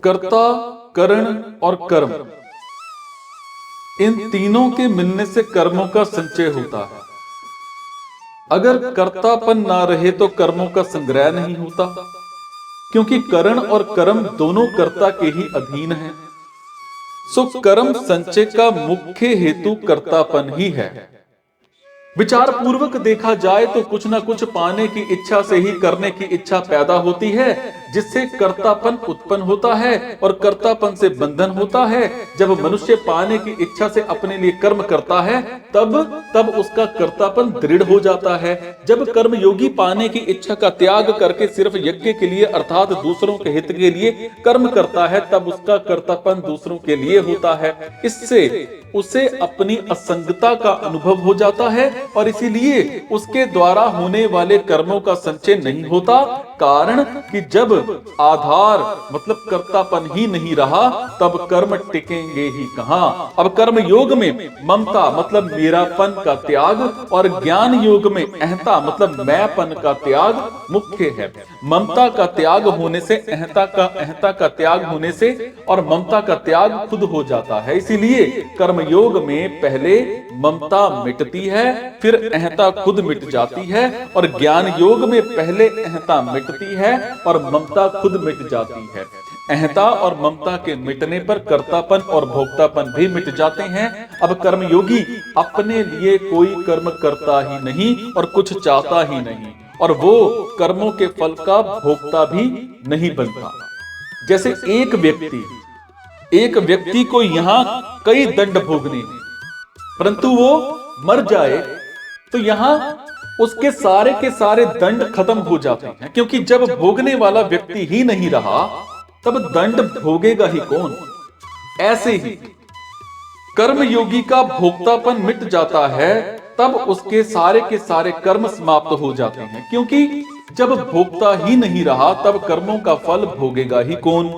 कर्ता, करण और कर्म, इन तीनों के मिलने से कर्मों का संचय होता है। अगर कर्तापन ना रहे तो कर्मों का संग्रह नहीं होता, क्योंकि करण और कर्म दोनों कर्ता के ही अधीन हैं। सो कर्म संचय का मुख्य हेतु कर्तापन ही है। विचार पूर्वक देखा जाए तो कुछ ना कुछ पाने की इच्छा से ही करने की इच्छा पैदा होती है, जिससे कर्तापन उत्पन्न होता है और कर्तापन से बंधन होता है। जब मनुष्य पाने की इच्छा से अपने लिए कर्म करता है तब उसका कर्तापन दृढ़ हो जाता है। जब कर्म योगी पाने की इच्छा का त्याग करके सिर्फ यज्ञ के लिए अर्थात दूसरों के हित के लिए कर्म करता है तब उसका कर्तापन दूसरों के लिए होता है। इससे उसे अपनी असंगता का अनुभव हो जाता है और इसीलिए उसके द्वारा होने वाले कर्मों का संचय नहीं होता। कारण कि जब आधार मतलब कर्तापन ही नहीं रहा तब कर्म टिकेंगे ही कहां। अब कर्म योग में ममता मतलब मेरापन का त्याग और ज्ञान योग में अहंता मतलब मैंपन का त्याग मुख्य है। ममता का त्याग होने से अहंता का त्याग होने से और ममता का त्याग खुद हो जाता है। इसीलिए कर्म योग में पहले ममता मिटती है, फिर अहंता खुद मिट जाती है और ज्ञान योग में पहले अहंता मिटती है और ममता खुद मिट जाती है। अहंता और ममता के मिटने पर कर्तापन और भोक्तापन भी मिट जाते हैं। अब कर्मयोगी अपने लिए कोई कर्म करता ही नहीं और कुछ चाहता ही नहीं और वो कर्मों के फल का भोक्ता भी नहीं बनता। जैसे एक व्यक्ति को यहां कई दंड भोगने हैं, परंतु वो मर जाए तो यहां उसके सारे के सारे दंड खत्म हो जाते हैं, क्योंकि जब भोगने वाला व्यक्ति ही नहीं रहा तब दंड भोगेगा ही कौन। ऐसे ही कर्मयोगी का भोक्तापन मिट जाता है तब उसके सारे के सारे कर्म समाप्त हो जाते हैं, क्योंकि जब भोक्ता ही नहीं रहा तब कर्मों का फल भोगेगा ही कौन।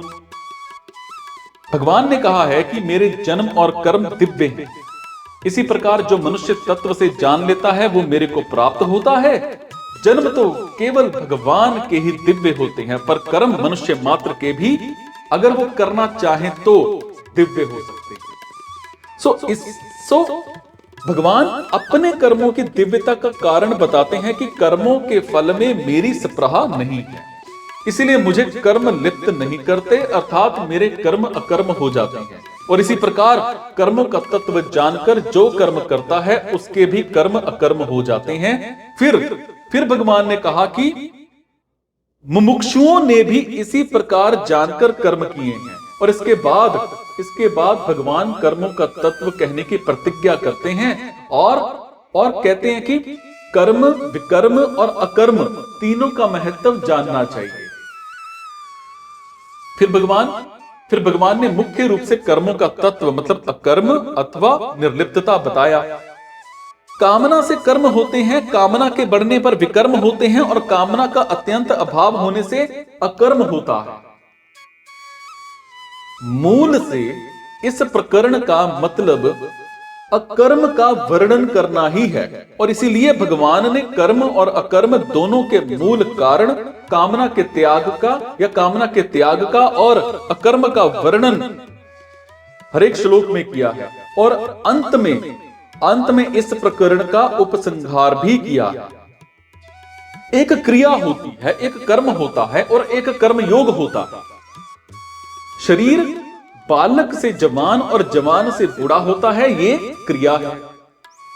भगवान ने कहा है कि मेरे जन्म और कर्म दिव्य हैं। इसी प्रकार जो मनुष्य तत्व से जान लेता है वो मेरे को प्राप्त होता है। जन्म तो केवल भगवान के ही दिव्य होते हैं, पर कर्म मनुष्य मात्र के भी अगर वो करना चाहे तो दिव्य हो सकते हैं। सो भगवान अपने कर्मों की दिव्यता का कारण बताते हैं कि कर्मों के फल में मेरी स्पृहा नहीं है, इसीलिए मुझे कर्म लिप्त नहीं करते, अर्थात मेरे कर्म अकर्म हो जाते हैं। और इसी प्रकार कर्मों का तत्व जानकर जो कर्म करता है उसके भी कर्म अकर्म हो जाते हैं। फिर भगवान ने कहा कि मुमुक्षुओं ने भी इसी प्रकार जानकर कर्म किए हैं। और इसके बाद भगवान कर्मों का तत्व कहने की प्रतिज्ञा करते हैं और कहते हैं कि कर्म, विकर्म और अकर्म तीनों का महत्व जानना चाहिए। फिर भगवान ने मुख्य रूप से कर्मों का तत्व मतलब अकर्म अथवा निर्लिप्तता बताया। कामना से कर्म होते हैं, कामना के बढ़ने पर विकर्म होते हैं और कामना का अत्यंत अभाव होने से अकर्म होता है। मूल से इस प्रकरण का मतलब अकर्म का वर्णन करना ही है और इसीलिए भगवान ने कर्म और अकर्म दोनों के मूल कारण कामना के त्याग का और अकर्म का वर्णन हर एक श्लोक में किया है और अंत में इस प्रकरण का उपसंहार भी किया है। एक क्रिया होती है, एक कर्म होता है और एक कर्म योग होता है। शरीर बालक से जवान और जवान से बूढ़ा होता है, ये क्रिया है।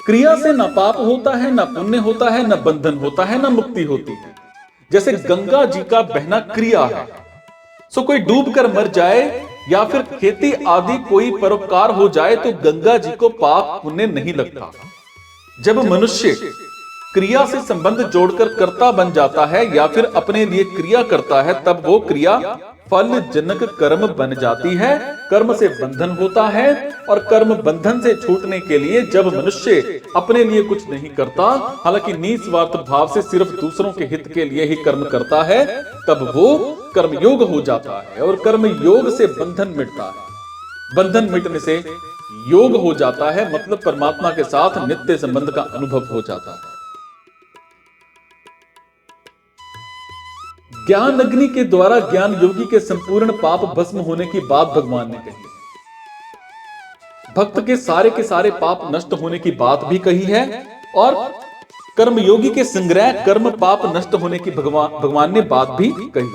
क्रिया से न पाप होता है, न पुण्य होता है, न बंधन होता है, न मुक्ति होती है। जैसे गंगा जी का बहना क्रिया है। सो कोई डूब कर मर जाए या फिर खेती आदि कोई परोपकार हो जाए तो गंगा जी को पाप पुण्य नहीं लगता। जब मनुष्य क्रिया से संबंध जोड़कर कर्ता बन जाता है या फिर अपने लिए क्रिया करता है तब वो क्रिया फल जनक कर्म बन जाती है। कर्म से बंधन होता है और कर्म बंधन से छूटने के लिए जब मनुष्य अपने लिए कुछ नहीं करता, हालांकि निस्वार्थ भाव से सिर्फ दूसरों के हित के लिए ही कर्म करता है, तब वो कर्मयोग हो जाता है और कर्म योग से बंधन मिटता है। बंधन मिटने से योग हो जाता है, मतलब परमात्मा के साथ नित्य संबंध का अनुभव हो जाता है। ज्ञान अग्नि के द्वारा ज्ञान योगी के संपूर्ण पाप भस्म होने की बात भगवान ने कही। भक्त के सारे पाप नष्ट होने की बात भी कही है और कर्मयोगी के संग्रह कर्म पाप नष्ट होने की भगवान ने बात भी कही।